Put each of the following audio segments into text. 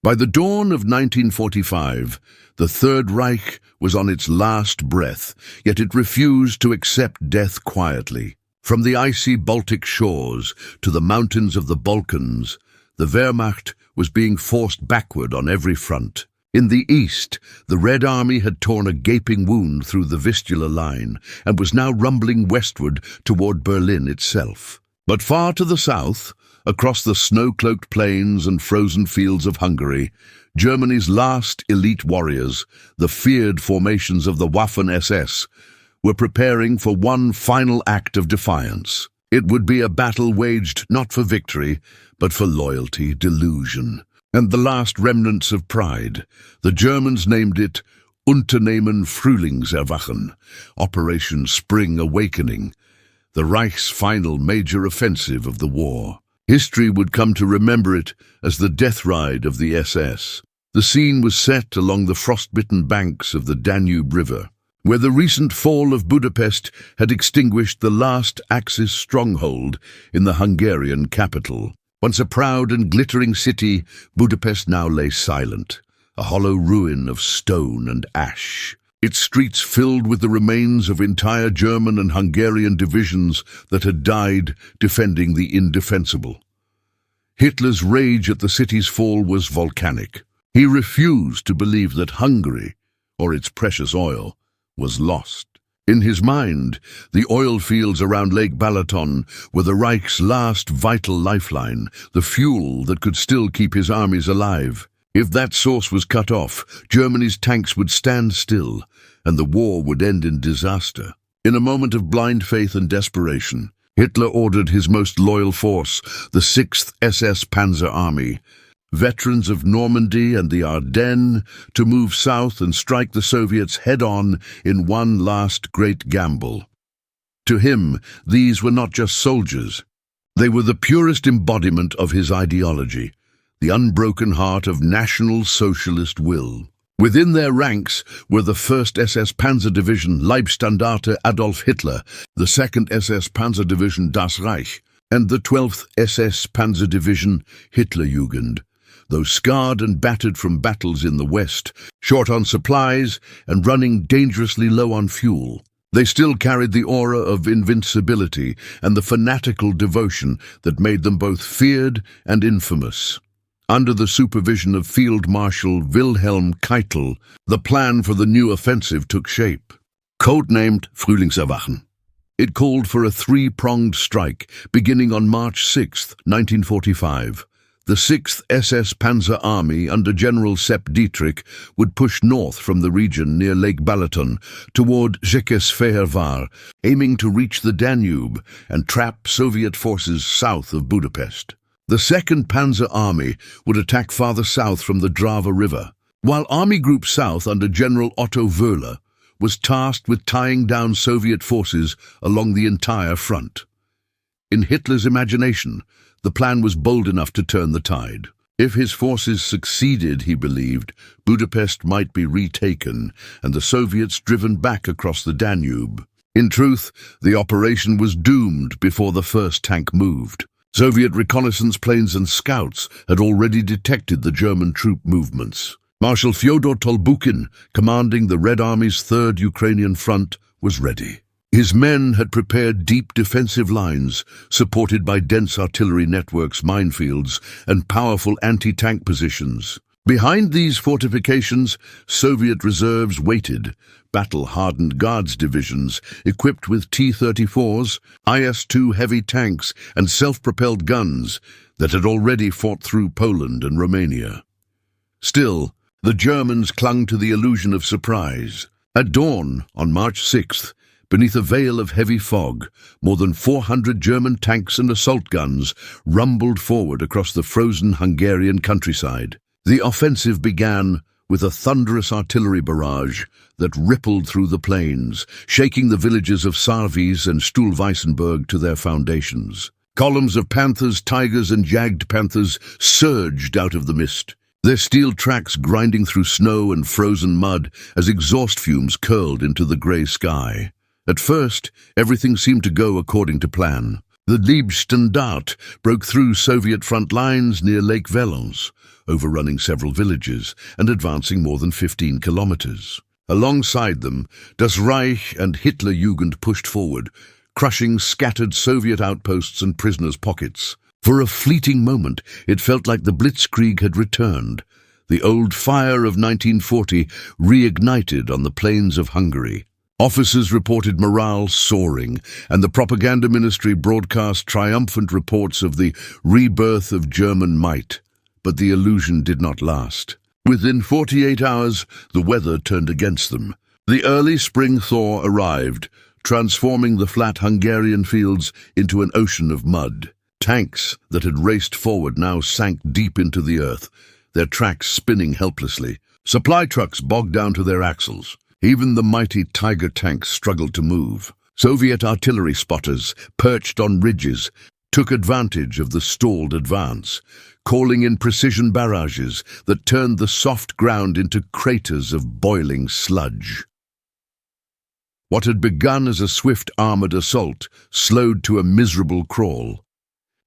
By the dawn of 1945, the Third Reich was on its last breath, yet it refused to accept death quietly. From the icy Baltic shores to the mountains of the Balkans, the Wehrmacht was being forced backward on every front. In the east, the Red Army had torn a gaping wound through the Vistula line and was now rumbling westward toward Berlin itself. But far to the south, across the snow-cloaked plains and frozen fields of Hungary, Germany's last elite warriors, the feared formations of the Waffen SS, were preparing for one final act of defiance. It would be a battle waged not for victory, but for loyalty, delusion, and the last remnants of pride. The Germans named it Unternehmen Frühlingserwachen, Operation Spring Awakening, the Reich's final major offensive of the war. History would come to remember it as the death ride of the SS. The scene was set along the frostbitten banks of the Danube River, where the recent fall of Budapest had extinguished the last Axis stronghold in the Hungarian capital. Once a proud and glittering city, Budapest now lay silent, a hollow ruin of stone and ash. Its streets filled with the remains of entire German and Hungarian divisions that had died defending the indefensible. Hitler's rage at the city's fall was volcanic. He refused to believe that Hungary, or its precious oil, was lost. In his mind, the oil fields around Lake Balaton were the Reich's last vital lifeline, the fuel that could still keep his armies alive. If that source was cut off, Germany's tanks would stand still, and the war would end in disaster. In a moment of blind faith and desperation, Hitler ordered his most loyal force, the Sixth SS Panzer Army, veterans of Normandy and the Ardennes, to move south and strike the Soviets head-on in one last great gamble. To him, these were not just soldiers. They were the purest embodiment of his ideology, the unbroken heart of National Socialist will. Within their ranks were the 1st SS Panzer Division Leibstandarte Adolf Hitler, the 2nd SS Panzer Division Das Reich, and the 12th SS Panzer Division Hitlerjugend. Though scarred and battered from battles in the West, short on supplies and running dangerously low on fuel, they still carried the aura of invincibility and the fanatical devotion that made them both feared and infamous. Under the supervision of Field Marshal Wilhelm Keitel, the plan for the new offensive took shape. Codenamed Frühlingserwachen, it called for a three-pronged strike beginning on March 6, 1945. The 6th SS Panzer Army under General Sepp Dietrich would push north from the region near Lake Balaton toward Székesfehérvár, aiming to reach the Danube and trap Soviet forces south of Budapest. The 2nd Panzer Army would attack farther south from the Drava River, while Army Group South under General Otto Wöhler was tasked with tying down Soviet forces along the entire front. In Hitler's imagination, the plan was bold enough to turn the tide. If his forces succeeded, he believed, Budapest might be retaken and the Soviets driven back across the Danube. In truth, the operation was doomed before the first tank moved. Soviet reconnaissance planes and scouts had already detected the German troop movements. Marshal Fyodor Tolbukhin, commanding the Red Army's 3rd Ukrainian Front, was ready. His men had prepared deep defensive lines, supported by dense artillery networks, minefields, and powerful anti-tank positions. Behind these fortifications, Soviet reserves waited, battle-hardened Guards divisions equipped with T-34s, IS-2 heavy tanks, and self-propelled guns that had already fought through Poland and Romania. Still, the Germans clung to the illusion of surprise. At dawn, on March 6th, beneath a veil of heavy fog, more than 400 German tanks and assault guns rumbled forward across the frozen Hungarian countryside. The offensive began with a thunderous artillery barrage that rippled through the plains, shaking the villages of Sarvis and Stuhlweissenberg to their foundations. Columns of panthers, tigers, and jagged panthers surged out of the mist, their steel tracks grinding through snow and frozen mud as exhaust fumes curled into the grey sky. At first, everything seemed to go according to plan. The Leibstandarte broke through Soviet front lines near Lake Balaton, overrunning several villages and advancing more than 15 kilometers. Alongside them, Das Reich and Hitlerjugend pushed forward, crushing scattered Soviet outposts and prisoners' pockets. For a fleeting moment, it felt like the Blitzkrieg had returned. The old fire of 1940 reignited on the plains of Hungary. Officers reported morale soaring, and the propaganda ministry broadcast triumphant reports of the rebirth of German might. But the illusion did not last. Within 48 hours, the weather turned against them. The early spring thaw arrived, transforming the flat Hungarian fields into an ocean of mud. Tanks that had raced forward now sank deep into the earth, their tracks spinning helplessly. Supply trucks bogged down to their axles. Even the mighty Tiger tanks struggled to move. Soviet artillery spotters, perched on ridges, took advantage of the stalled advance, calling in precision barrages that turned the soft ground into craters of boiling sludge. What had begun as a swift armored assault slowed to a miserable crawl.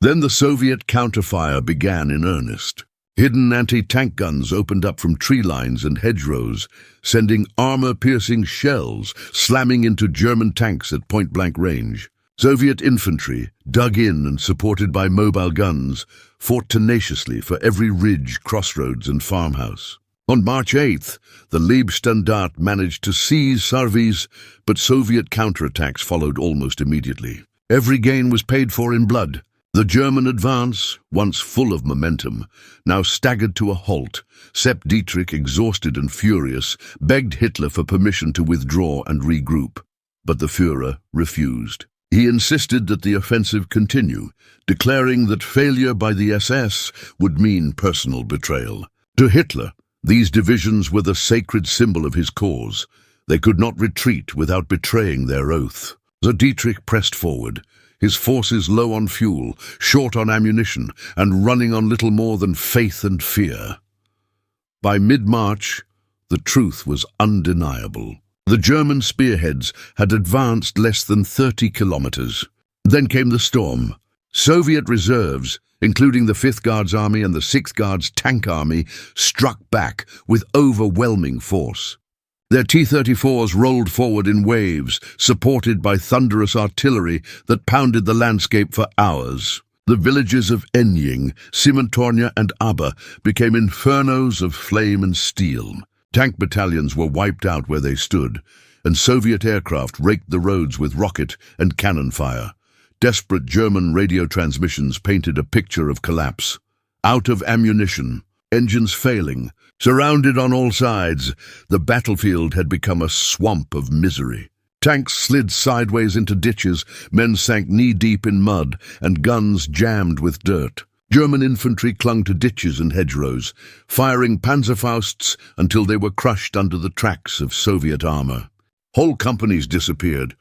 Then the Soviet counterfire began in earnest. Hidden anti-tank guns opened up from tree lines and hedgerows, sending armor-piercing shells slamming into German tanks at point-blank range. Soviet infantry, dug in and supported by mobile guns, fought tenaciously for every ridge, crossroads and farmhouse. On March 8th, the Leibstandarte managed to seize Sarvis, but Soviet counterattacks followed almost immediately. Every gain was paid for in blood. The German advance, once full of momentum, now staggered to a halt. Sepp Dietrich, exhausted and furious, begged Hitler for permission to withdraw and regroup. But the Führer refused. He insisted that the offensive continue, declaring that failure by the SS would mean personal betrayal. To Hitler, these divisions were the sacred symbol of his cause. They could not retreat without betraying their oath. So Dietrich pressed forward, his forces low on fuel, short on ammunition, and running on little more than faith and fear. By mid-March, the truth was undeniable. The German spearheads had advanced less than 30 kilometers. Then came the storm. Soviet reserves, including the 5th Guards Army and the 6th Guards Tank Army, struck back with overwhelming force. Their T-34s rolled forward in waves, supported by thunderous artillery that pounded the landscape for hours. The villages of Enying, Simontornia and Abba became infernos of flame and steel. Tank battalions were wiped out where they stood, and Soviet aircraft raked the roads with rocket and cannon fire. Desperate German radio transmissions painted a picture of collapse. Out of ammunition, engines failing, surrounded on all sides, the battlefield had become a swamp of misery. Tanks slid sideways into ditches, men sank knee-deep in mud, and guns jammed with dirt. German infantry clung to ditches and hedgerows, firing Panzerfausts until they were crushed under the tracks of Soviet armor. Whole companies disappeared,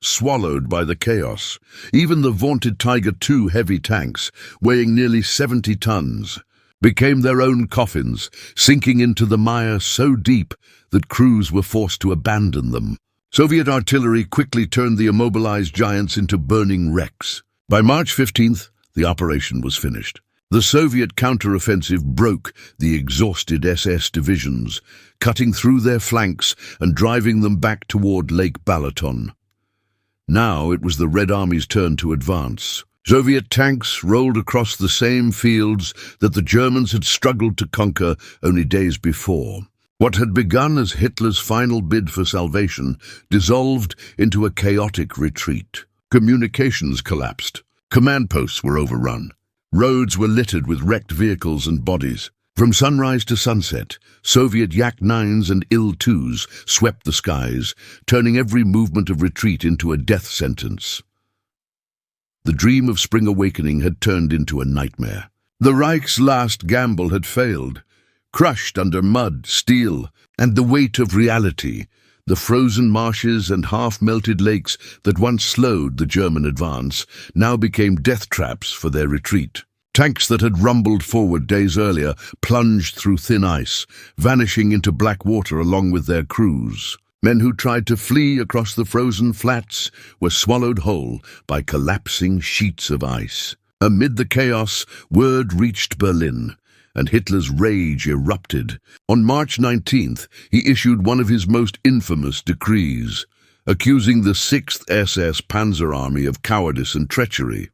swallowed by the chaos. Even the vaunted Tiger II heavy tanks, weighing nearly 70 tons, became their own coffins, sinking into the mire so deep that crews were forced to abandon them. Soviet artillery quickly turned the immobilized giants into burning wrecks. By March 15th, the operation was finished. The Soviet counteroffensive broke the exhausted SS divisions, cutting through their flanks and driving them back toward Lake Balaton. Now it was the Red Army's turn to advance. Soviet tanks rolled across the same fields that the Germans had struggled to conquer only days before. What had begun as Hitler's final bid for salvation dissolved into a chaotic retreat. Communications collapsed. Command posts were overrun. Roads were littered with wrecked vehicles and bodies. From sunrise to sunset, Soviet Yak-9s and Il-2s swept the skies, turning every movement of retreat into a death sentence. The dream of spring awakening had turned into a nightmare. The Reich's last gamble had failed. Crushed under mud, steel, and the weight of reality, the frozen marshes and half-melted lakes that once slowed the German advance now became death traps for their retreat. Tanks that had rumbled forward days earlier plunged through thin ice, vanishing into black water along with their crews. Men who tried to flee across the frozen flats were swallowed whole by collapsing sheets of ice. Amid the chaos, word reached Berlin, and Hitler's rage erupted. On March 19th, he issued one of his most infamous decrees, accusing the Sixth SS Panzer Army of cowardice and treachery.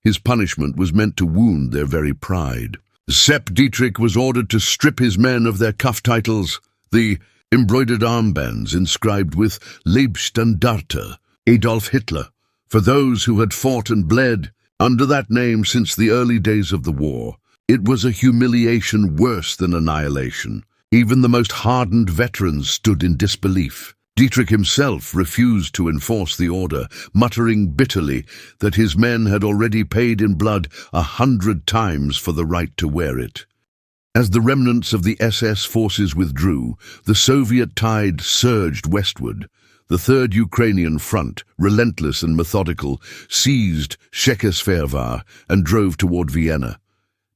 His punishment was meant to wound their very pride. Sepp Dietrich was ordered to strip his men of their cuff titles, the embroidered armbands inscribed with Leibstandarte, Adolf Hitler, for those who had fought and bled under that name since the early days of the war. It was a humiliation worse than annihilation. Even the most hardened veterans stood in disbelief. Dietrich himself refused to enforce the order, muttering bitterly that his men had already paid in blood 100 times for the right to wear it. As the remnants of the SS forces withdrew, the Soviet tide surged westward. The Third Ukrainian Front, relentless and methodical, seized Székesfehérvár and drove toward Vienna.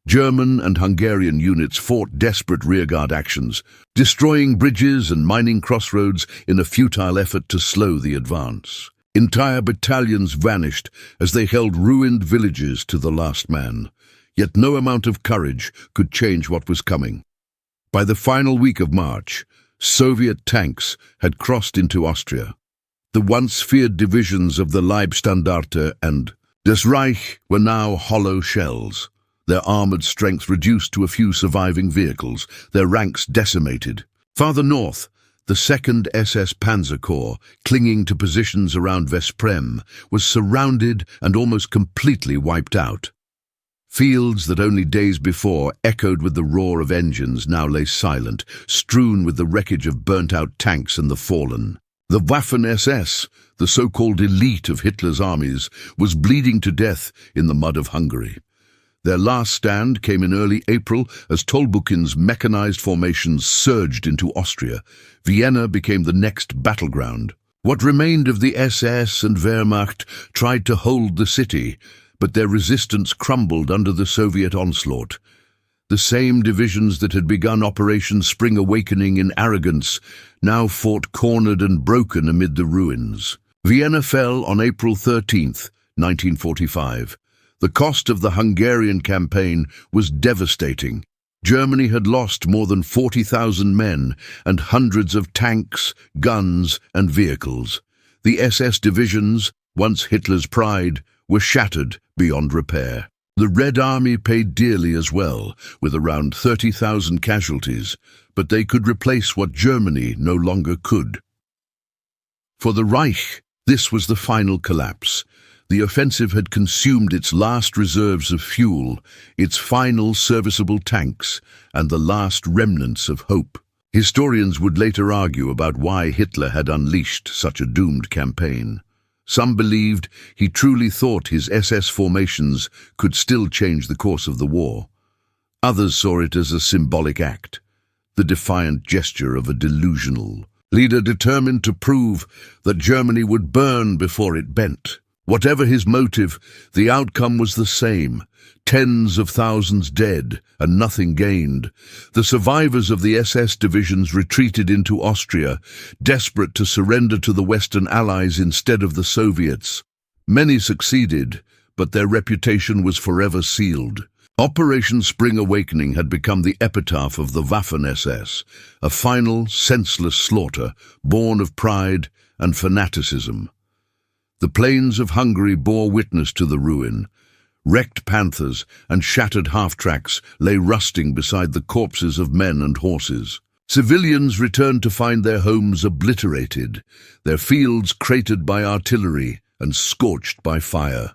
German and Hungarian units fought desperate rearguard actions, destroying bridges and mining crossroads in a futile effort to slow the advance. Entire battalions vanished as they held ruined villages to the last man. Yet no amount of courage could change what was coming. By the final week of March, Soviet tanks had crossed into Austria. The once feared divisions of the Leibstandarte and des Reich were now hollow shells, their armoured strength reduced to a few surviving vehicles, their ranks decimated. Farther north, the 2nd SS Panzer Corps, clinging to positions around Veszprém, was surrounded and almost completely wiped out. Fields that only days before echoed with the roar of engines now lay silent, strewn with the wreckage of burnt-out tanks and the fallen. The Waffen SS, the so-called elite of Hitler's armies, was bleeding to death in the mud of Hungary. Their last stand came in early April as Tolbukhin's mechanized formations surged into Austria. Vienna became the next battleground. What remained of the SS and Wehrmacht tried to hold the city, but their resistance crumbled under the Soviet onslaught. The same divisions that had begun Operation Spring Awakening in arrogance now fought cornered and broken amid the ruins. Vienna fell on April 13th, 1945. The cost of the Hungarian campaign was devastating. Germany had lost more than 40,000 men and hundreds of tanks, guns, and vehicles. The SS divisions, once Hitler's pride, were shattered beyond repair. The Red Army paid dearly as well, with around 30,000 casualties, but they could replace what Germany no longer could. For the Reich, this was the final collapse. The offensive had consumed its last reserves of fuel, its final serviceable tanks, and the last remnants of hope. Historians would later argue about why Hitler had unleashed such a doomed campaign. Some believed he truly thought his SS formations could still change the course of the war. Others saw it as a symbolic act, the defiant gesture of a delusional leader determined to prove that Germany would burn before it bent. Whatever his motive, the outcome was the same. Tens of thousands dead and nothing gained. The survivors of the SS divisions retreated into Austria, desperate to surrender to the Western Allies instead of the Soviets. Many succeeded, but their reputation was forever sealed. Operation Spring Awakening had become the epitaph of the Waffen SS, a final, senseless slaughter born of pride and fanaticism. The plains of Hungary bore witness to the ruin. Wrecked panthers and shattered half-tracks lay rusting beside the corpses of men and horses. Civilians returned to find their homes obliterated, their fields cratered by artillery and scorched by fire.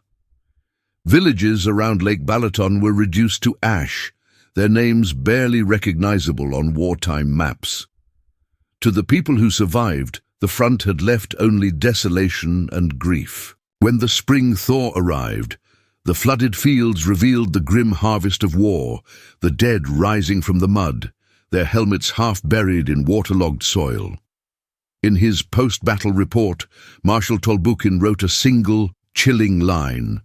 Villages around Lake Balaton were reduced to ash, their names barely recognizable on wartime maps. To the people who survived, the front had left only desolation and grief. When the spring thaw arrived, the flooded fields revealed the grim harvest of war, the dead rising from the mud, their helmets half buried in waterlogged soil. In his post-battle report, Marshal Tolbukhin wrote a single, chilling line.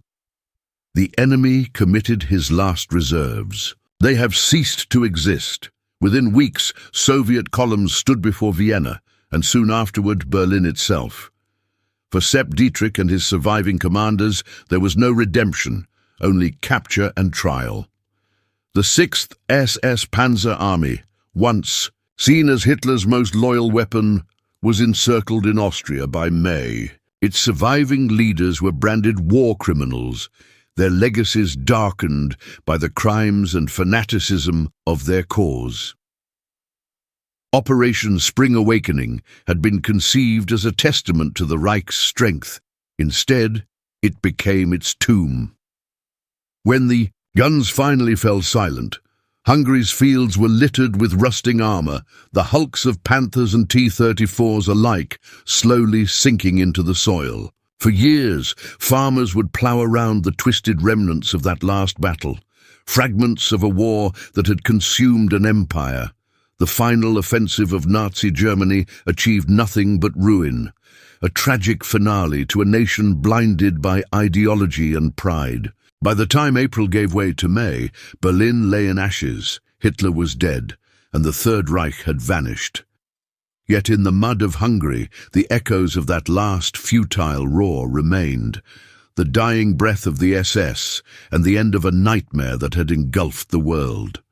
"The enemy committed his last reserves. They have ceased to exist." Within weeks, Soviet columns stood before Vienna, and soon afterward Berlin itself. For Sepp, Dietrich and his surviving commanders, there was no redemption, only capture and trial. The Sixth SS Panzer Army, once seen as Hitler's most loyal weapon, was encircled in Austria by May. Its surviving leaders were branded war criminals, their legacies darkened by the crimes and fanaticism of their cause. Operation Spring Awakening had been conceived as a testament to the Reich's strength. Instead, it became its tomb. When the guns finally fell silent, Hungary's fields were littered with rusting armor, the hulks of Panthers and T-34s alike slowly sinking into the soil. For years, farmers would plow around the twisted remnants of that last battle, fragments of a war that had consumed an empire. The final offensive of Nazi Germany achieved nothing but ruin, a tragic finale to a nation blinded by ideology and pride. By the time April gave way to May, Berlin lay in ashes, Hitler was dead, and the Third Reich had vanished. Yet in the mud of Hungary, the echoes of that last futile roar remained, the dying breath of the SS and the end of a nightmare that had engulfed the world.